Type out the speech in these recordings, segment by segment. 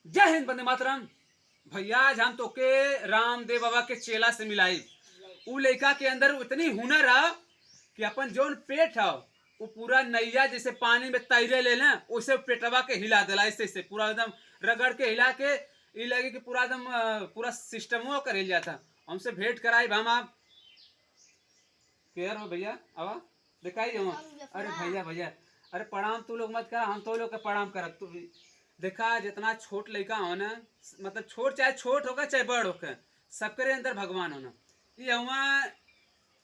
जय हिंद, वंदे मातरम। भैया आज हम तो के रामदेव बाबा के चेला से मिलाई। उ लड़का के अंदर इतनी हुनर है कि अपन जोन पेट है वो पूरा नैया जैसे पानी में तैरे ले लें उसे पेटवा के हिला दिला, ऐसे पूरा एकदम रगड़ के हिला के ये लगे कि पूरा एकदम पूरा सिस्टमो कर हिल जाता। हमसे भेंट कराई हम आप केयर हो भैया, आवा दिखाई हम। अरे भैया भैया, अरे प्रणाम तू लोग मत कर, हम तो लोग के प्रणाम करब। तू देखा जितना छोट लड़का हो ना, मतलब छोट चाहे छोट होगा चाहे बड़ होगा, सबके अंदर भगवान होना। ये हुआ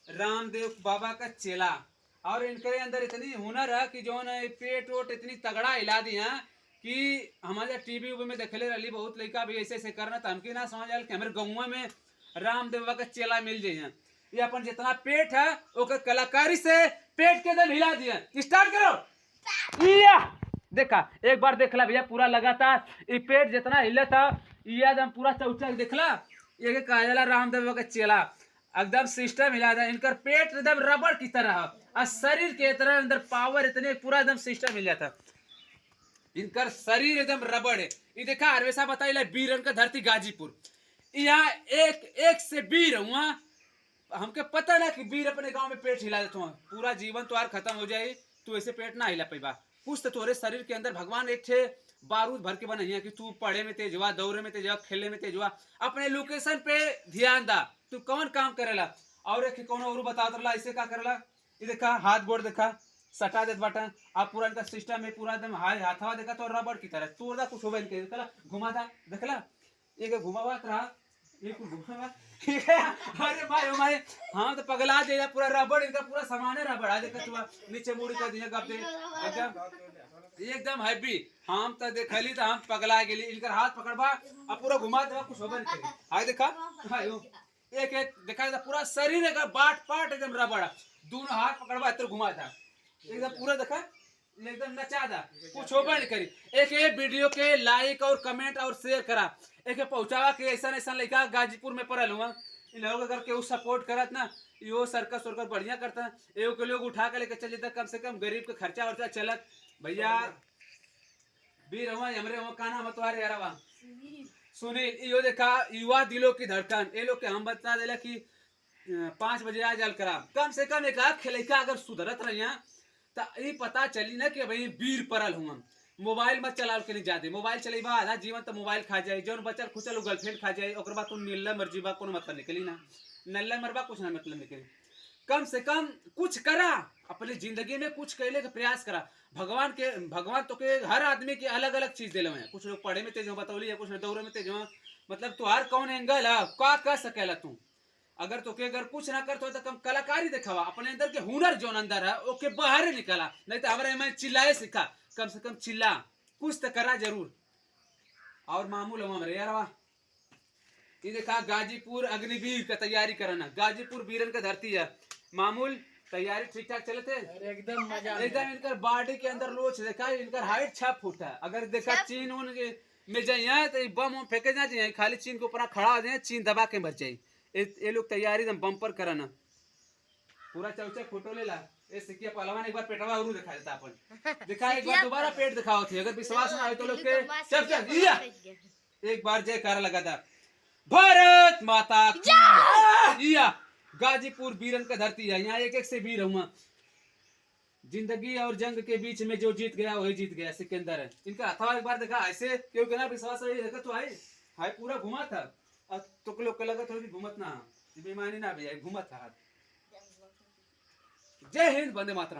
रामदेव बाबा का चेला, और इनके अंदर इतनी हुनर है कि जो है पेट वोट इतनी तगड़ा हिला दी है कि हमारे टीवी में देखले रही बहुत लड़का भी ऐसे ऐसे करना था। हमकी ना समझ आयल कि हमारे गाँव में रामदेव बाबा का चेला मिल जाइए। ये अपन जितना पेट है वो कलाकारी से पेट के दल हिला दिया। स्टार्ट करो। या देखा एक बार देखला भैया, पूरा लगातार ये पेट जितना हिला था ये एकदम पूरा चौचक देखला। ये कहला रामदेव बाबा का चेला एकदम सिस्टम हिला था। इनकर पेट एकदम रबड़ की तरह और शरीर के तरह अंदर पावर इतने पूरा एकदम सिस्टम हिल जाता। इनकर शरीर एकदम रबड़ है। ये देखा हरवेसा बताइला बीरन का धरती गाजीपुर, यहाँ एक एक से बीर हुआ। हमके पता ना कि बीर अपने गांव में पेट हिला देते हो, पूरा जीवन तो खत्म हो जाए तू ऐसे पेट ना हिला पैबा। कुछ तो तोरे शरीर के अंदर भगवान एक थे बारूद भर के बना है कि तू पढ़े में तेज हुआ, दौड़े में तेज हुआ, खेलने में तेज हुआ। अपने लोकेशन पे ध्यान दा, तू कौन काम करेला। और एक कौन और बता ऐसे का करेला। ये देखा हाथ गोड़ देखा सटा देत बाटा। आप पूरा इनका सिस्टम है पूरा एकदम हाथवा देखा तो रबड़ की तरह तोड़ कुछ हो इनके घुमा दा देखला। एक घुमावत रहा अरे भाई हमारे हाँ तो पगला दे पूरा रबड़ इनका पूरा सामान है रबड़। देखा तू नीचे मुड़ी कर दिया गप दे एकदम हैवी। हम तो देखली तो हम पगला गेली। इनकर हाथ पकड़बा अब पूरा घुमा देबा कुछ होबे नहीं करी। हाय देखा हाय एक एक देखा पूरा शरीर का बाट पाट एकदम रबड़। दोनों हाथ पकड़बा तो घुमा था एकदम पूरा देखा एकदम नचा दा कुछ होबे नहीं करी। एक ये वीडियो के लाइक और कमेंट और शेयर करा, एक पहुंचावा के ऐसा ऐसा लड़का गाजीपुर में पड़ल हुआ। इन लोगों अगर केहू सपोर्ट करत ना यो सर्कस वर्कस बढ़िया करता एगो के लोग उठा के लेके चल जाता, कम से कम गरीब के खर्चा वर्चा चलत। भैया बीर हुआ हमरे हुआ का नाम तुम्हारे यारवा सुनील। यो देखा युवा दिलों की धड़कन। ये लोग के हम बता दिला कि 5 बजे आ जल करा। कम से कम एक खेलैका अगर सुधरत रही तो ये पता चली ना कि भाई वीर परल हुआ। मोबाइल मत चलाओ के नहीं जाते, मोबाइल चलेबा आधा जीवन तो मोबाइल खा जाए, जौन बचल खुचल गर्लफ्रेंड खा जाए और बाद तुम नीला मर्जी बा कोनो मतलब निकली ना, नल्ला मरबा कुछ ना मतलब निकली। कम से कम कुछ करा अपनी जिंदगी में, कुछ कहले का प्रयास करा। भगवान तो के हर आदमी के अलग अलग चीज दिले हैं। कुछ लोग पढ़े में तेज हो बतौली है, कुछ लोग दौड़े में तेज हो। मतलब तुहार कौन एंगल है का कर सकेला तू। अगर तो के अगर कुछ ना करते हो तो कम कलाकारी दिखावा, अपने अंदर के हुनर जो अंदर है ओके बाहर निकला। नहीं तो हमारे में चिल्लाए सीखा, कम से कम चिल्ला कुछ तो करा जरूर। और मामूल हमारे यार वाह ये देखा गाजीपुर अग्निवीर का तैयारी करना। गाजीपुर बीरन का धरती है। मामूल तैयारी ठीक ठाक चले थे एकदम मजा एकदम। इनकर बॉडी के अंदर लोच देखा, इनकर हाइट 6 फुट है। अगर देखा चीन उन में जाइए तो बम फेंके ना जाइए, खाली चीन के ऊपर खड़ा हो जाए, चीन दबा के मर जाये। ये लोग तैयारी एकदम बम्पर कराना। पूरा चौचक फोटो ले ला। ए सिकिया पहलवान एक बार पेटवा और दिखा देता अपन। दिखा एक बार दोबारा पेट दिखाओ थी। अगर विश्वास ना आए तो लोग के चल चल एक बार जयकारा लगा था भारत माता की। गाजीपुर बीरन का धरती है, यहाँ एक एक से वीर हुआ। जिंदगी और जंग के बीच में जो जीत गया वही जीत गया, सिकंदर है। इनका हथवा एक बार देखा ऐसे क्यों कहना विश्वास तो आई हाय पूरा घुमा था। तो लोग को लगा थोड़ी घूमत ना बेईमानी ना भैया घूमत था। जय हिंद, वंदे मातरम।